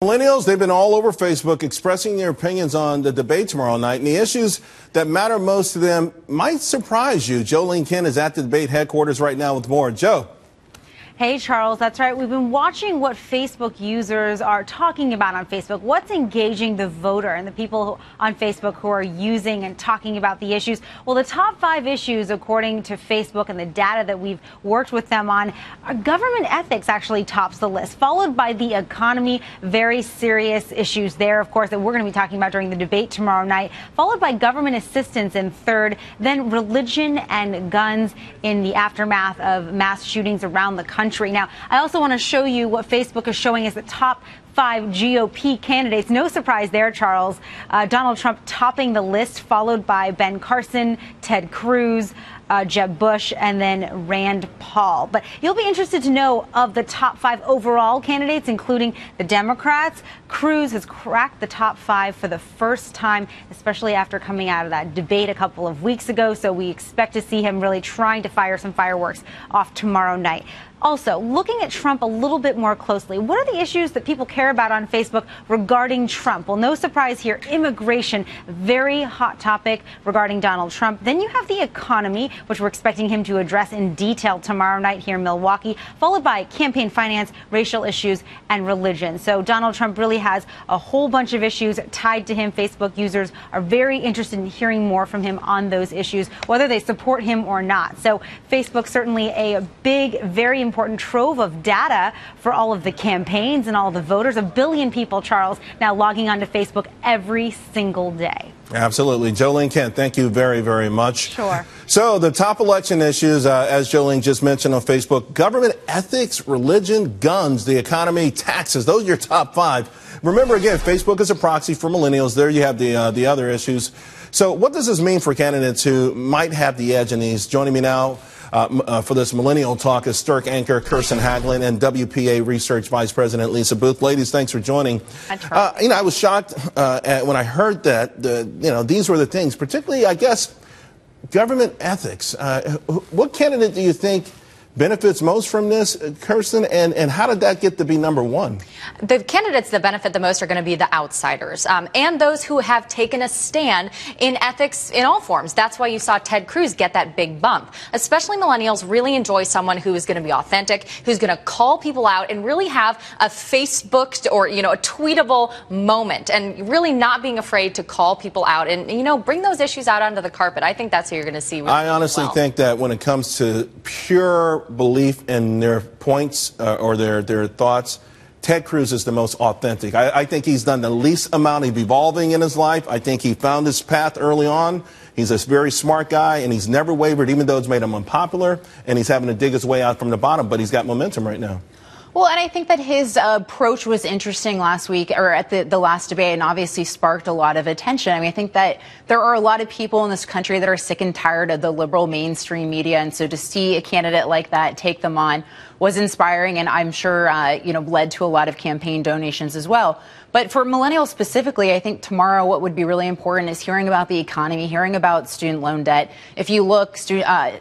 Millennials, they've been all over Facebook expressing their opinions on the debate tomorrow night, and the issues that matter most to them might surprise you. Ling is at the debate headquarters right now with more. Joe. Hey, Charles, that's right. We've been watching what Facebook users are talking about on Facebook. What's engaging the voter and the people on Facebook who are using and talking about the issues? Well, the top 5 issues, according to Facebook and the data that we've worked with them on, government ethics actually tops the list, followed by the economy, very serious issues there, of course, that we're going to be talking about during the debate tomorrow night, followed by government assistance in third, then religion and guns in the aftermath of mass shootings around the country. Now, I also want to show you what Facebook is showing as the top 5 GOP candidates. No surprise there, Charles. Donald Trump topping the list, followed by Ben Carson, Ted Cruz, Jeb Bush, and then Rand Paul. But you'll be interested to know of the top 5 overall candidates, including the Democrats. Cruz has cracked the top 5 for the first time, especially after coming out of that debate a couple of weeks ago. So we expect to see him really trying to fire some fireworks off tomorrow night. Also, looking at Trump a little bit more closely, what are the issues that people care about on Facebook regarding Trump? Well, no surprise here, immigration, very hot topic regarding Donald Trump. Then you have the economy, which we're expecting him to address in detail tomorrow night here in Milwaukee, followed by campaign finance, racial issues, and religion. So Donald Trump really has a whole bunch of issues tied to him. Facebook users are very interested in hearing more from him on those issues, whether they support him or not. So Facebook certainly a big, very important trove of data for all of the campaigns and all the voters. 1 billion people, Charles, now logging onto Facebook every single day. Absolutely. Ling, thank you very, very much. Sure. So the top election issues, as Ling just mentioned on Facebook, government ethics, religion, guns, the economy, taxes. Those are your top 5. Remember, again, Facebook is a proxy for millennials. There you have the other issues. So what does this mean for candidates who might have the edge in these? Joining me now for this millennial talk is Stirk anchor Kirsten Haglin and WPA Research Vice President Lisa Booth. Ladies, thanks for joining. I was shocked when I heard that these were the things, particularly, I guess, government ethics. What candidate do you think benefits most from this, Kirsten, and how did that get to be number 1? The candidates that benefit the most are going to be the outsiders and those who have taken a stand in ethics in all forms. That's why you saw Ted Cruz get that big bump. Especially millennials really enjoy someone who is going to be authentic, who's going to call people out and really have a Facebooked or, a tweetable moment and really not being afraid to call people out and, bring those issues out onto the carpet. I think that's who you're going to see. I honestly think that when it comes to pure belief in their points or their thoughts, Ted Cruz is the most authentic. I think he's done the least amount of evolving in his life. I think he found his path early on. He's a very smart guy, and he's never wavered, even though it's made him unpopular, and he's having to dig his way out from the bottom, but he's got momentum right now. Well, and I think that his approach was interesting last week or at the last debate and obviously sparked a lot of attention. I mean, I think that there are a lot of people in this country that are sick and tired of the liberal mainstream media. And so to see a candidate like that take them on was inspiring and I'm sure, led to a lot of campaign donations as well. But for millennials specifically, I think tomorrow what would be really important is hearing about the economy, hearing about student loan debt. If you look,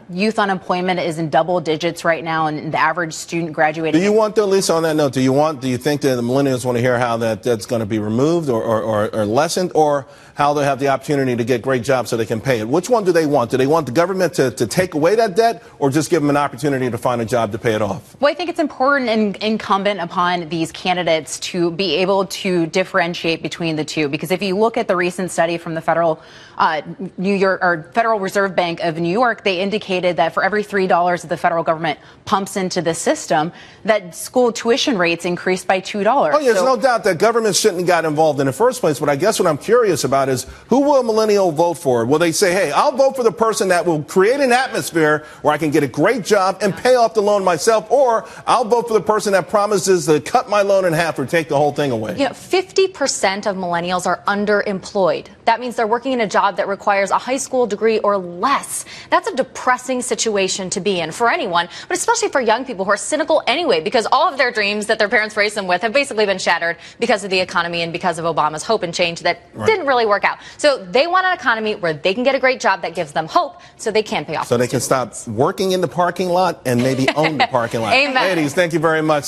youth unemployment is in double digits right now, and the average student graduating. Do you want, though, Lisa, on that note, do you think that the millennials want to hear how that's going to be removed or lessened, or how they'll have the opportunity to get great jobs so they can pay it? Which one do they want? Do they want the government to take away that debt, or just give them an opportunity to find a job to pay it off? Well, I think it's important and incumbent upon these candidates to be able to differentiate between the two, because if you look at the recent study from the Federal Reserve Bank of New York, they indicated that for every $3 that the federal government pumps into the system, that school tuition rates increased by $2. Oh, there's no doubt that government shouldn't have got involved in the first place. But I guess what I'm curious about is, who will a millennial vote for? Will they say, hey, I'll vote for the person that will create an atmosphere where I can get a great job and pay off the loan myself, or I'll vote for the person that promises to cut my loan in half or take the whole thing away? 50% of millennials are underemployed. That means they're working in a job that requires a high school degree or less. That's a depressing situation to be in for anyone, but especially for young people who are cynical anyway, because all of their dreams that their parents raised them with have basically been shattered because of the economy and because of Obama's hope and change that didn't really work out. So they want an economy where they can get a great job that gives them hope so they can pay off. So they can stop working in the parking lot and maybe own the parking lot. Amen. Ladies, thank you very much.